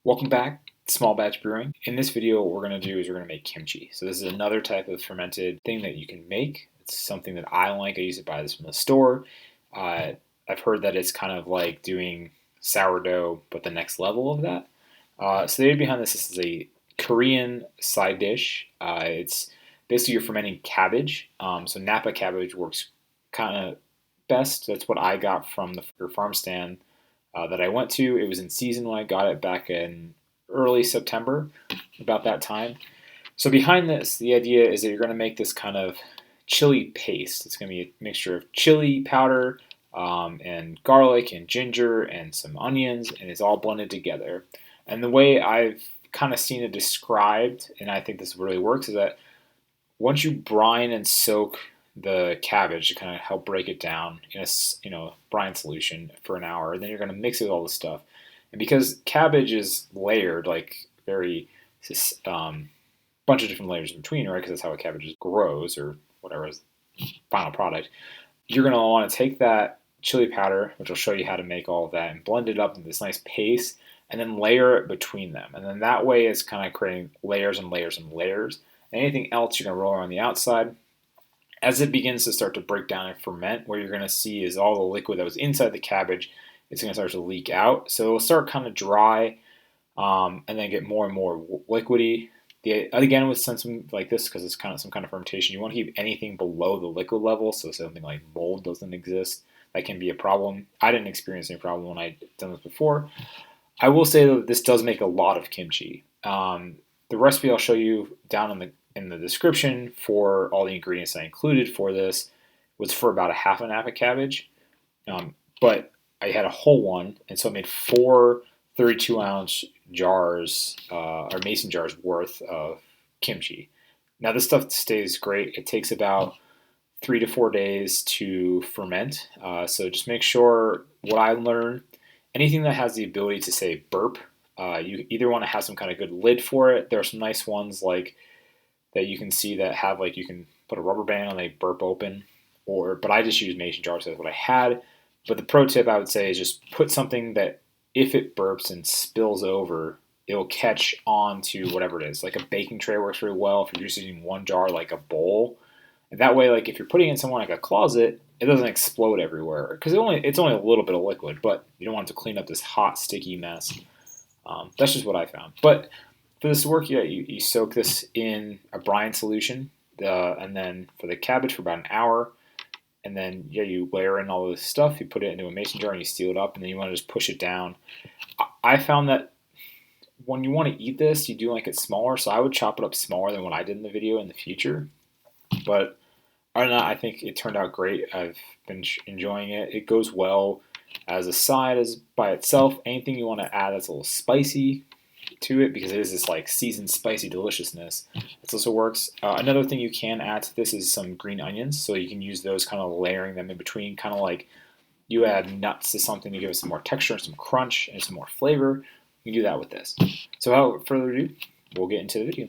Welcome back to Small Batch Brewing. In this video, what we're going to do is we're going to make kimchi. So this is another type of fermented thing that you can make. It's something that I like. I used to buy this from the store. I've heard that it's kind of like doing sourdough, but the next level of that. So the idea behind this is a Korean side dish. It's basically you're fermenting cabbage. So Napa cabbage works kind of best. That's what I got from the farm stand that I went to. It was in season when I got it back in early September, about that time. So behind this, the idea is that you're going to make this kind of chili paste. It's going to be a mixture of chili powder and garlic and ginger and some onions, and it's all blended together. And the way I've kind of seen it described, and I think this really works, is that once you brine and soak the cabbage to kind of help break it down in a brine solution for an hour, and then you're going to mix it with all this stuff. And because cabbage is layered, like very bunch of different layers in between, right? Because that's how a cabbage grows or whatever is final product. You're going to want to take that chili powder, which will show you how to make all of that, and blend it up into this nice paste, and then layer it between them. And then that way it's kind of creating layers and layers and layers. And anything else you're going to roll around the outside. As it begins to start to break down and ferment, what you're going to see is all the liquid that was inside the cabbage is going to start to leak out. So it'll start kind of dry and then get more and more liquidy. Again, with something like this, because it's kind of some kind of fermentation, you want to keep anything below the liquid level, so something like mold doesn't exist. That can be a problem. I didn't experience any problem when I'd done this before. I will say that this does make a lot of kimchi. The recipe I'll show you down in the description for all the ingredients I included for this was for about a half a Napa cabbage, but I had a whole one, and so I made 4 32-ounce jars or mason jars worth of kimchi. Now this stuff stays great. It takes about 3 to 4 days to ferment, so just make sure, what I learned, anything that has the ability to say burp, you either want to have some kind of good lid for it. There are some nice ones like that you can see that have, like, you can put a rubber band on, they burp open, but I just use mason jars, so that's what I had. But the pro tip I would say is just put something that if it burps and spills over, it'll catch on to whatever it is. Like a baking tray works really well if you're just using one jar, like a bowl. And that way, like if you're putting it in somewhere like a closet, it doesn't explode everywhere because it's only a little bit of liquid, but you don't want it to clean up this hot, sticky mess. That's just what I found. But for this to work, yeah, you soak this in a brine solution, and then for the cabbage for about an hour, and then yeah, you layer in all this stuff. You put it into a mason jar and you seal it up, and then you want to just push it down. I found that when you want to eat this, you do like it smaller, so I would chop it up smaller than what I did in the video in the future. But other than that, I think it turned out great. I've been enjoying it. It goes well as a side, as by itself. Anything you want to add that's a little spicy to it, because it is this like seasoned spicy deliciousness. This also works. Another thing you can add to this is some green onions, so you can use those, kind of layering them in between, kind of like you add nuts to something to give it some more texture, some crunch, and some more flavor. You can do that with this. So without further ado, we'll get into the video.